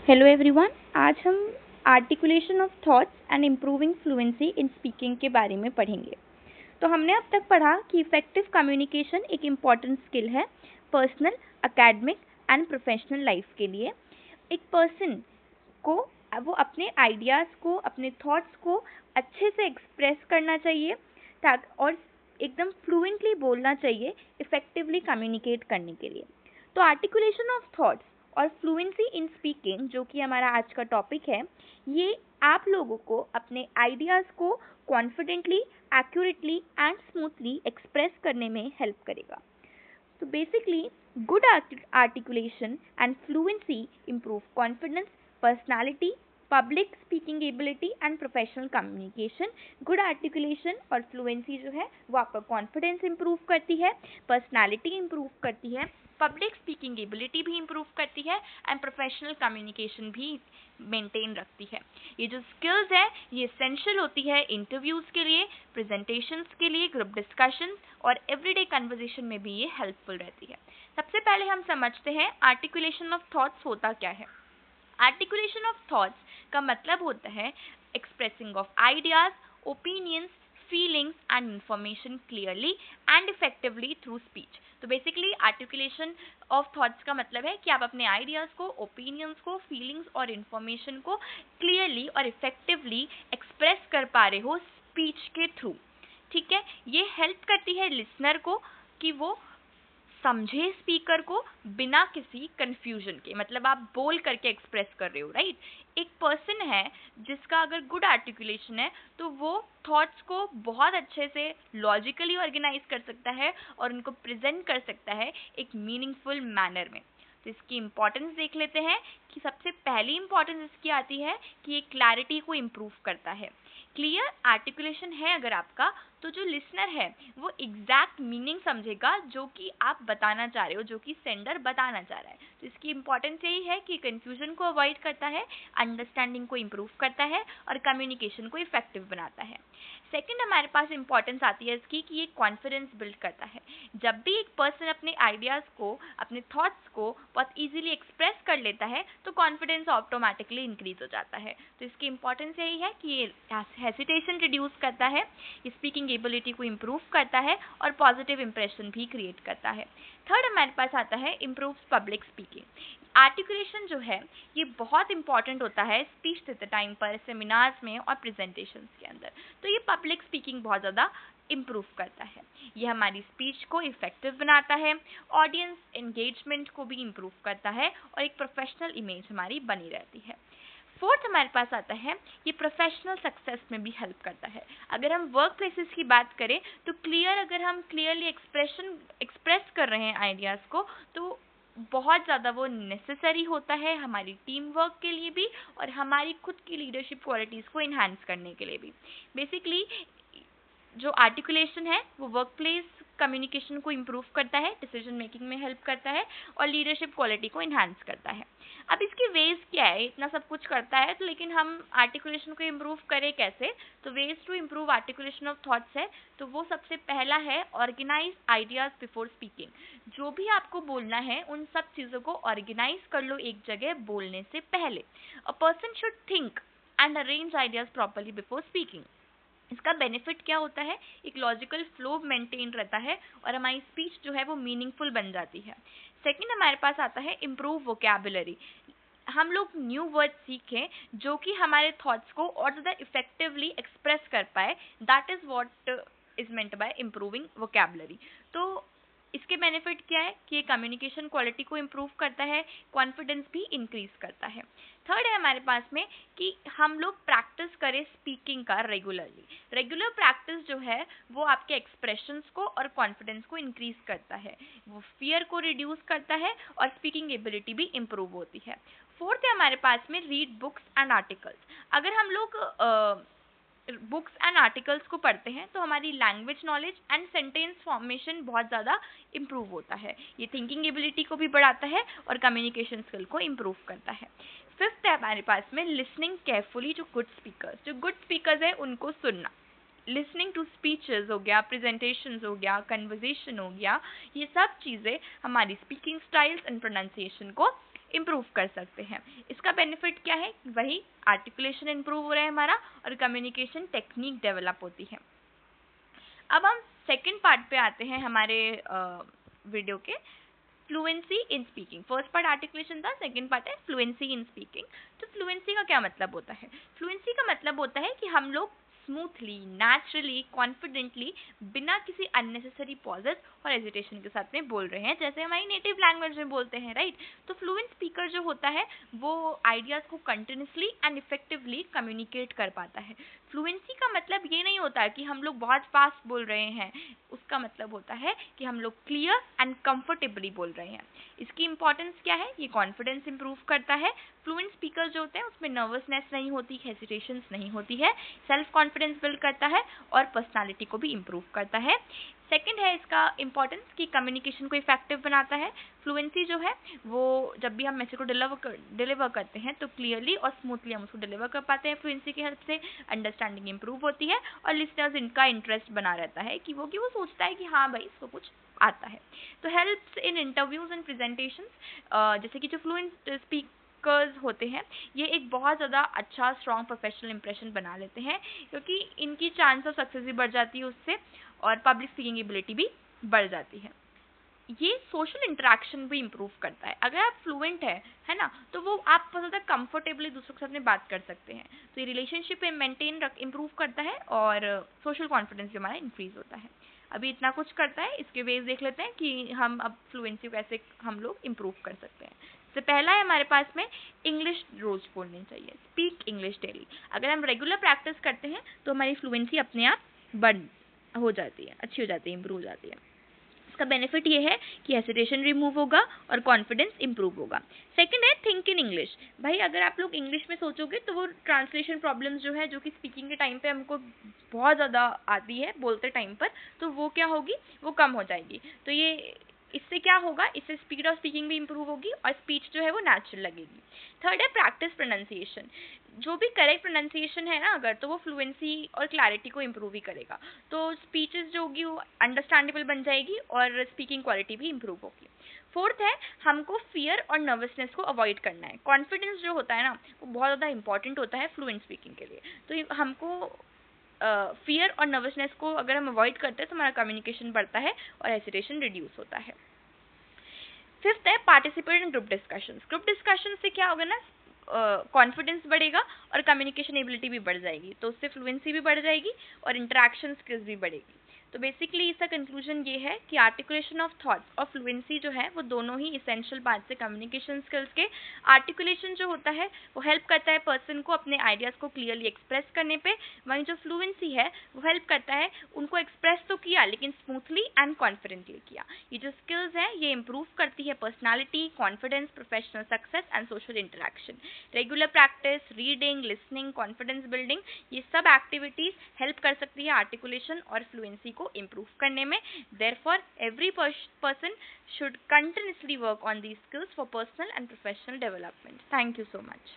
Hello everyone. आज हम articulation of thoughts and improving fluency in speaking के बारे में पढ़ेंगे। तो हमने अब तक पढ़ा कि इफेक्टिव कम्युनिकेशन एक इम्पॉर्टेंट स्किल है personal, academic and professional life के लिए। एक पर्सन को वो अपने आइडियाज़ को, अपने थॉट्स को अच्छे से एक्सप्रेस करना चाहिए और एकदम फ्लुएंटली बोलना चाहिए इफेक्टिवली कम्युनिकेट करने के लिए। तो आर्टिकुलेशन ऑफ थॉट्स और फ्लुएंसी इन स्पीकिंग, जो कि हमारा आज का टॉपिक है, ये आप लोगों को अपने आइडियाज़ को confidently, accurately and smoothly express करने में हेल्प करेगा। तो basically good articulation and fluency improve confidence, personality, public speaking ability and professional communication। good articulation और fluency जो है वो आपका confidence improve करती है, personality improve करती है, public speaking ability भी improve करती है and professional communication भी मेंटेन रखती है। ये जो स्किल्स है ये एसेंशियल होती है इंटरव्यूज के लिए, प्रेजेंटेशंस के लिए, ग्रुप डिस्कशंस और एवरीडे कन्वर्सेशन में भी ये हेल्पफुल रहती है। सबसे पहले हम समझते हैं आर्टिकुलेशन ऑफ थॉट्स होता क्या है। आर्टिकुलेशन ऑफ थॉट्स का मतलब होता है expressing of ideas, opinions, feelings and information clearly and effectively through speech. तो बेसिकली आर्टिकुलेशन ऑफ थॉट्स का मतलब है कि आप अपने आइडियाज को, ओपिनियंस को, फीलिंग्स और इंफॉर्मेशन को क्लियरली और इफेक्टिवली एक्सप्रेस कर पा रहे हो स्पीच के थ्रू। ठीक है, ये हेल्प करती है लिसनर को कि वो समझे स्पीकर को बिना किसी कंफ्यूजन के। मतलब आप बोल करके एक्सप्रेस कर रहे हो, राइट। एक पर्सन है जिसका अगर गुड आर्टिकुलेशन है तो वो थॉट्स को बहुत अच्छे से लॉजिकली ऑर्गेनाइज कर सकता है और उनको प्रेजेंट कर सकता है एक मीनिंगफुल मैनर में। तो इसकी इम्पोर्टेंस देख लेते हैं कि सबसे पहली इम्पोर्टेंस इसकी आती है कि ये क्लैरिटी को इम्प्रूव करता है। क्लियर आर्टिकुलेशन है अगर आपका, तो जो लिसनर है वो एग्जैक्ट मीनिंग समझेगा जो कि आप बताना चाह रहे हो, जो कि सेंडर बताना चाह रहा है। तो इसकी इम्पोर्टेंस यही है कि कंफ्यूजन को अवॉइड करता है, अंडरस्टैंडिंग को इम्प्रूव करता है और कम्युनिकेशन को इफेक्टिव बनाता है। सेकंड हमारे पास इंपॉर्टेंस आती है इसकी कि ये कॉन्फिडेंस बिल्ड करता है। जब भी एक पर्सन अपने आइडियाज़ को, अपने थॉट्स को बहुत इजीली एक्सप्रेस कर लेता है तो कॉन्फिडेंस ऑटोमेटिकली इंक्रीज हो जाता है। तो इसकी इंपॉर्टेंस यही है कि ये हेसिटेशन रिड्यूस करता है, स्पीकिंग एबिलिटी को इम्प्रूव करता है और पॉजिटिव इंप्रेशन भी क्रिएट करता है। थर्ड हमारे पास आता है इम्प्रूव्स पब्लिक स्पीकिंग। आर्टिकुलेशन जो है ये बहुत इंपॉर्टेंट होता है स्पीच देते टाइम पर, सेमिनार्स में और प्रेजेंटेशंस के अंदर। तो ये पब्लिक स्पीकिंग बहुत ज़्यादा इम्प्रूव करता है। ये हमारी स्पीच को इफेक्टिव बनाता है, ऑडियंस एंगेजमेंट को भी इम्प्रूव करता है और एक प्रोफेशनल इमेज हमारी बनी रहती है। फोर्थ हमारे पास आता है ये प्रोफेशनल सक्सेस में भी हेल्प करता है। अगर हम वर्क प्लेसेस की बात करें तो अगर हम क्लियरली एक्सप्रेस कर रहे हैं आइडियाज़ को तो बहुत ज़्यादा वो नेसेसरी होता है हमारी टीम वर्क के लिए भी और हमारी खुद की लीडरशिप क्वालिटीज़ को इन्हांस करने के लिए भी। बेसिकली जो आर्टिकुलेशन है वो वर्क प्लेस कम्युनिकेशन को इम्प्रूव करता है, डिसीजन मेकिंग में हेल्प करता है और लीडरशिप क्वालिटी को इन्हांस करता है। अब इसके वेज क्या है, इतना सब कुछ करता है तो लेकिन हम आर्टिकुलेशन को इम्प्रूव करें कैसे। तो ways to improve articulation of thoughts है, तो वो सबसे पहला है ऑर्गेनाइज आइडियाज बिफोर स्पीकिंग। जो भी आपको बोलना है उन सब चीज़ों को ऑर्गेनाइज कर लो एक जगह बोलने से पहले। A person should think and arrange ideas properly before speaking. इसका बेनिफिट क्या होता है, एक लॉजिकल फ्लो मेंटेन रहता है और हमारी स्पीच जो है वो मीनिंगफुल बन जाती है। सेकंड हमारे पास आता है इम्प्रूव वोकैबुलरी। हम लोग न्यू वर्ड सीखें जो कि हमारे थॉट्स को और ज़्यादा इफेक्टिवली एक्सप्रेस कर पाए। That is what is meant by improving vocabulary. तो इसके बेनिफिट क्या है कि ये कम्युनिकेशन क्वालिटी को इम्प्रूव करता है, कॉन्फिडेंस भी इंक्रीज करता है। थर्ड है हमारे पास में कि हम लोग प्रैक्टिस करें स्पीकिंग का रेगुलरली। रेगुलर प्रैक्टिस जो है वो आपके एक्सप्रेशंस को और कॉन्फिडेंस को इंक्रीज करता है, वो फियर को रिड्यूस करता है और स्पीकिंग एबिलिटी भी इम्प्रूव होती है। फोर्थ है हमारे पास में रीड बुक्स एंड आर्टिकल्स। अगर हम लोग बुक्स एंड आर्टिकल्स को पढ़ते हैं तो हमारी language knowledge and sentence formation बहुत ज़्यादा इम्प्रूव होता है। ये थिंकिंग एबिलिटी को भी बढ़ाता है और कम्युनिकेशन स्किल को इम्प्रूव करता है। फिफ्थ है हमारे पास में लिसनिंग केयरफुली। जो गुड स्पीकर्स है उनको सुनना, लिसनिंग टू स्पीचेस हो गया, प्रेजेंटेशंस हो गया, कन्वर्सेशन हो गया, ये सब चीज़ें हमारी स्पीकिंग स्टाइल्स एंड प्रोनाउंसिएशन को इम्प्रूव कर सकते हैं। इसका बेनिफिट क्या है? वही आर्टिकुलेशन इम्प्रूव हो रहा है हमारा और कम्युनिकेशन टेक्निक डेवलप होती है। अब हम सेकंड पार्ट पे आते हैं हमारे वीडियो के, fluency in speaking. First part articulation था, सेकंड पार्ट है फ्लुएंसी इन स्पीकिंग। तो फ्लुएंसी का क्या मतलब होता है? फ्लुएंसी का मतलब होता है कि हम लोग स्मूथली, नेचुरली, कॉन्फिडेंटली, बिना किसी अननेसेसरी पॉजेस और हेजिटेशन के साथ में बोल रहे हैं, जैसे हमारी नेटिव लैंग्वेज में बोलते हैं, राइट? तो फ्लुएंट स्पीकर जो होता है वो आइडियाज को कंटिन्यूसली एंड इफेक्टिवली कम्युनिकेट कर पाता है। फ्लुएंसी का मतलब ये नहीं होता कि हम लोग बहुत फास्ट बोल रहे हैं, उसका मतलब होता है कि हम लोग क्लियर एंड कंफर्टेबली बोल रहे हैं। इसकी इंपॉर्टेंस क्या है? ये कॉन्फिडेंस इंप्रूव करता है। फ्लुएंट स्पीकर जो होते हैं उसमें नर्वसनेस नहीं होती, हेजिटेशंस नहीं होती है, सेल्फ कॉन्फिडेंस बिल्ड करता है और पर्सनालिटी को भी इंप्रूव करता है। सेकंड है इसका इंपॉर्टेंस कि कम्युनिकेशन को इफेक्टिव बनाता है। फ्लुएंसी जो है वो जब भी हम मैसेज को डिलीवर करते हैं तो क्लियरली और स्मूथली हम उसको डिलीवर कर पाते हैं फ्लुएंसी की हेल्प से। अंडरस्टैंडिंग इंप्रूव होती है और लिसनर्स इनका इंटरेस्ट बना रहता है कि वो सोचता है कि हाँ भाई इसको कुछ आता है। तो helps in interviews and presentations, जैसे कि जो फ्लुएंट स्पीकर्स होते हैं ये एक बहुत ज़्यादा अच्छा स्ट्रॉन्ग प्रोफेशनल इंप्रेशन बना लेते हैं, क्योंकि इनकी चांस ऑफ सक्सेस भी बढ़ जाती है उससे और पब्लिक स्पीकिंग एबिलिटी भी बढ़ जाती है। ये सोशल इंटरेक्शन भी इंप्रूव करता है। अगर आप फ्लुएंट है ना, तो वो आप बहुत ज़्यादा कंफर्टेबली दूसरों के साथ में बात कर सकते हैं। तो ये रिलेशनशिप मेंटेन इंप्रूव करता है और सोशल कॉन्फिडेंस भी हमारा इंक्रीज होता है। अभी इतना कुछ करता है, इसके वेज देख लेते हैं कि हम अब फ्लुएंसी को कैसे हम लोग इंप्रूव कर सकते हैं। तो पहला है हमारे पास में इंग्लिश रोज बोलनी चाहिए, स्पीक इंग्लिश डेली। अगर हम रेगुलर प्रैक्टिस करते हैं तो हमारी फ्लुएंसी अपने आप बढ़ हो जाती है, अच्छी हो जाती है, इंप्रूव हो जाती है। इसका बेनिफिट ये है कि हेसिटेशन रिमूव होगा और कॉन्फिडेंस इंप्रूव होगा। सेकंड है थिंक इन इंग्लिश। भाई अगर आप लोग इंग्लिश में सोचोगे तो वो ट्रांसलेशन प्रॉब्लम्स जो है, जो कि स्पीकिंग के टाइम पे हमको बहुत ज़्यादा आती है बोलते टाइम पर, तो वो क्या होगी, वो कम हो जाएगी। तो ये इससे क्या होगा, इससे स्पीड ऑफ स्पीकिंग भी इंप्रूव होगी और स्पीच जो है वो नेचुरल लगेगी। थर्ड है प्रैक्टिस प्रोनाउंसिएशन। जो भी करेक्ट प्रोनाउंसिएशन है ना अगर, तो वो फ्लुएंसी और क्लैरिटी को इंप्रूव ही करेगा। तो स्पीचेस जो होगी वो अंडरस्टैंडेबल बन जाएगी और स्पीकिंग क्वालिटी भी इंप्रूव होगी। फोर्थ है हमको फियर और नर्वसनेस को अवॉइड करना है। कॉन्फिडेंस जो होता है ना वो बहुत ज़्यादा इंपॉर्टेंट होता है फ्लुएंट स्पीकिंग के लिए। तो हमको फियर और नर्वसनेस को अगर हम अवॉइड करते हैं तो हमारा कम्युनिकेशन बढ़ता है और हेसिटेशन रिड्यूस होता है। फिफ्थ है participate in group discussions. Group discussion से क्या होगा ना, कॉन्फिडेंस बढ़ेगा और कम्युनिकेशन एबिलिटी भी बढ़ जाएगी, तो उससे फ्लुएंसी भी बढ़ जाएगी और इंटरेक्शन स्किल्स भी बढ़ेगी। तो बेसिकली इसका कंक्लूजन ये है कि आर्टिकुलेशन ऑफ थॉट्स और फ्लुएंसी जो है वो दोनों ही इसेंशियल पार्ट्स है कम्युनिकेशन स्किल्स के। आर्टिकुलेशन जो होता है वो हेल्प करता है पर्सन को अपने आइडियाज़ को क्लियरली एक्सप्रेस करने पे, वहीं जो फ्लुएंसी है वो हेल्प करता है उनको एक्सप्रेस तो किया लेकिन स्मूथली एंड कॉन्फिडेंटली किया। ये जो स्किल्स हैं ये इंप्रूव करती है personality, confidence, professional success and social interaction. Regular practice, reading, listening, confidence building, ये सब एक्टिविटीज हेल्प कर सकती है आर्टिकुलेशन और फ्लुएंसी को improve करने में। Therefore, every person should continuously work on these skills for personal and professional development. Thank you so much.